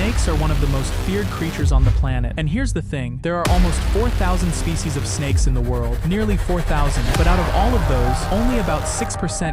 Snakes are one of the most feared creatures on the planet. And here's the thing, there are almost 4,000 species of snakes in the world, nearly 4,000, but out of all of those, only about 6%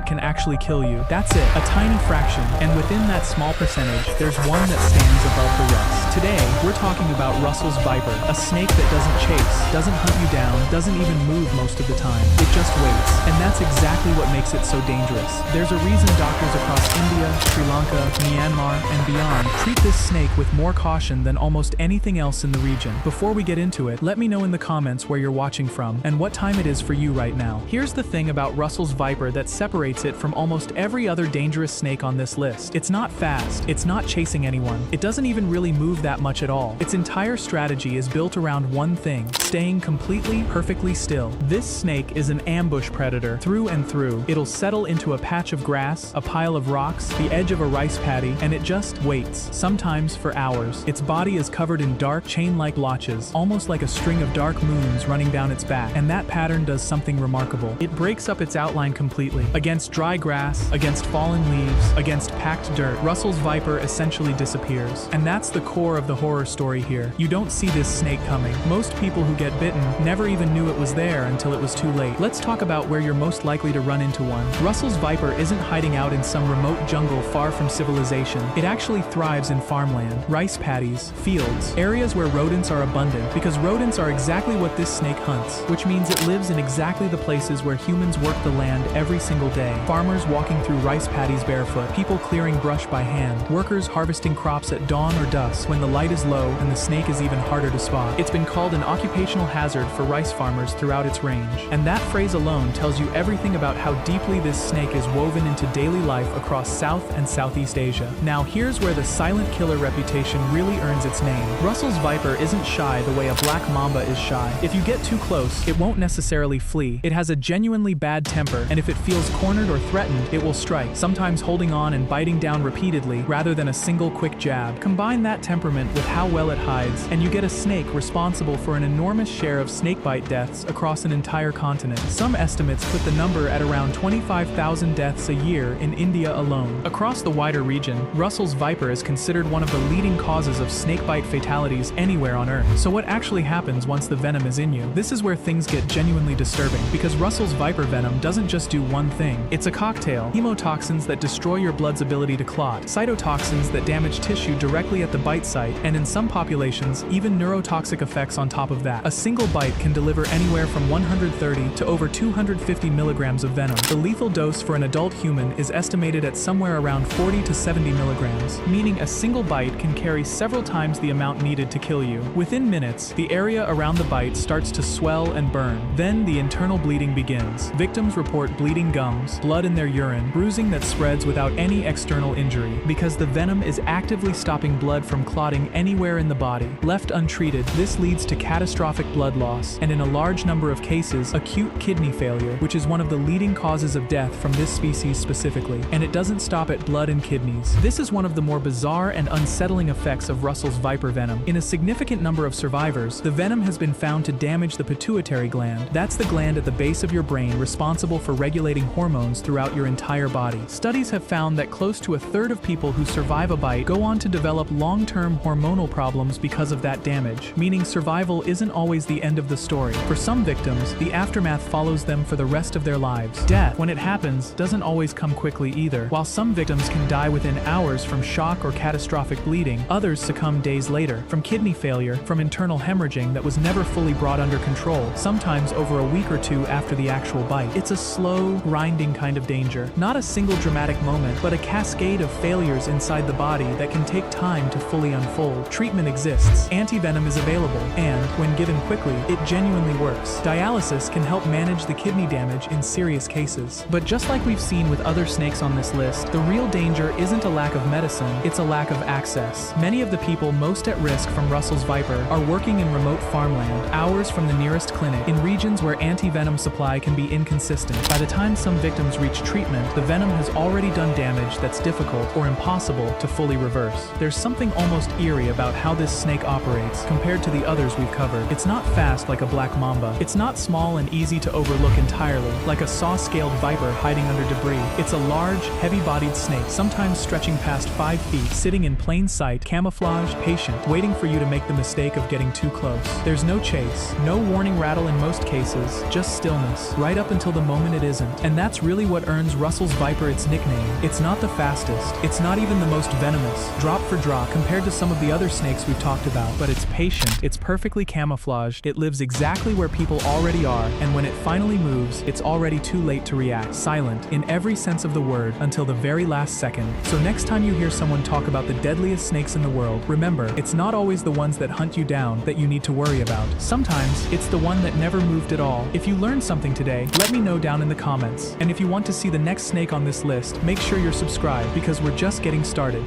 can actually kill you. That's it, a tiny fraction, and within that small percentage, there's one that stands above the rest. Today, we're talking about Russell's viper, a snake that doesn't chase, doesn't hunt you down, doesn't even move most of the time. It just waits, and that's exactly what makes it so dangerous. There's a reason doctors across India, Sri Lanka, Myanmar, and beyond treat this snake with more caution than almost anything else in the region. Before we get into it, let me know in the comments where you're watching from and what time it is for you right now. Here's the thing about Russell's viper that separates it from almost every other dangerous snake on this list. It's not fast, it's not chasing anyone, it doesn't even really move that much at all. Its entire strategy is built around one thing, staying completely, perfectly still. This snake is an ambush predator through and through. It'll settle into a patch of grass, a pile of rocks, the edge of a rice paddy, and it just waits, sometimes for hours. Its body is covered in dark, chain-like blotches, almost like a string of dark moons running down its back, and that pattern does something remarkable. It breaks up its outline completely. Against dry grass, against fallen leaves, against packed dirt, Russell's viper essentially disappears. And that's the core of the horror story here. You don't see this snake coming. Most people who get bitten never even knew it was there until it was too late. Let's talk about where you're most likely to run into one. Russell's viper isn't hiding out in some remote jungle far from civilization. It actually thrives in farmland, rice paddies, fields, areas where rodents are abundant, because rodents are exactly what this snake hunts, which means it lives in exactly the places where humans work the land every single day. Farmers walking through rice paddies barefoot, people clearing brush by hand, workers harvesting crops at dawn or dusk when the light is low and the snake is even harder to spot. It's been called an occupational hazard for rice farmers throughout its range. And that phrase alone tells you everything about how deeply this snake is woven into daily life across South and Southeast Asia. Now here's where the silent killer reputation really earns its name. Russell's viper isn't shy the way a black mamba is shy. If you get too close, it won't necessarily flee. It has a genuinely bad temper, and if it feels cornered or threatened, it will strike, sometimes holding on and biting down repeatedly rather than a single quick jab. Combine that temperament with how well it hides, and you get a snake responsible for an enormous share of snakebite deaths across an entire continent. Some estimates put the number at around 25,000 deaths a year in India alone. Across the wider region, Russell's viper is considered one of the leading causes of snakebite fatalities anywhere on Earth. So what actually happens once the venom is in you? This is where things get genuinely disturbing, because Russell's viper venom doesn't just do one thing. It's a cocktail. Hemotoxins that destroy your blood's ability to clot, cytotoxins that damage tissue directly at the bite site, and in some populations, even neurotoxic effects on top of that. A single bite can deliver anywhere from 130 to over 250 milligrams of venom. The lethal dose for an adult human is estimated at somewhere around 40 to 70 milligrams, meaning a single bite can carry several times the amount needed to kill you. Within minutes, the area around the bite starts to swell and burn. Then the internal bleeding begins. Victims report bleeding gums, blood in their urine, bruising that spreads without any external injury, because the venom is actively stopping blood from clotting anywhere in the body. Left untreated, this leads to catastrophic blood loss, and in a large number of cases, acute kidney failure, which is one of the leading causes of death from this species specifically. And it doesn't stop at blood and kidneys. This is one of the more bizarre and unsettling effects of Russell's viper venom. In a significant number of survivors, the venom has been found to damage the pituitary gland. That's the gland at the base of your brain responsible for regulating hormones throughout your entire body. Studies have found that close to a third of people who survive a bite go on to develop long-term hormonal problems because of that damage, meaning survival isn't always the end of the story. For some victims, the aftermath follows them for the rest of their lives. Death, when it happens, doesn't always come quickly either. While some victims can die within hours from shock or catastrophic bleeding, others succumb days later, from kidney failure, from internal hemorrhaging that was never fully brought under control, sometimes over a week or two after the actual bite. It's a slow, grinding kind of danger. Not a single dramatic moment, but a cascade of failures inside the body that can take time to fully unfold. Treatment exists. Antivenom is available, and, when given quickly, it genuinely works. Dialysis can help manage the kidney damage in serious cases. But just like we've seen with other snakes on this list, the real danger isn't a lack of medicine, it's a lack of access. Many of the people most at risk from Russell's viper are working in remote farmland, hours from the nearest clinic, in regions where antivenom supply can be inconsistent. By the time some victims reach treatment, the venom has already done damage that's difficult or impossible to fully reverse. There's something almost eerie about how this snake operates compared to the others we've covered. It's not fast like a black mamba. It's not small and easy to overlook entirely, like a saw-scaled viper hiding under debris. It's a large, heavy-bodied snake, sometimes stretching past 5 feet, sitting in plain sight sight, camouflaged, patient, waiting for you to make the mistake of getting too close. There's no chase, no warning rattle in most cases, just stillness, right up until the moment it isn't. And that's really what earns Russell's Viper its nickname. It's not the fastest, it's not even the most venomous, drop for drop compared to some of the other snakes we've talked about, but it's patient, it's perfectly camouflaged, it lives exactly where people already are, and when it finally moves, it's already too late to react. Silent, in every sense of the word, until the very last second. So next time you hear someone talk about the deadliest snakes in the world, remember, it's not always the ones that hunt you down that you need to worry about. Sometimes, it's the one that never moved at all. If you learned something today, let me know down in the comments. And if you want to see the next snake on this list, make sure you're subscribed because we're just getting started.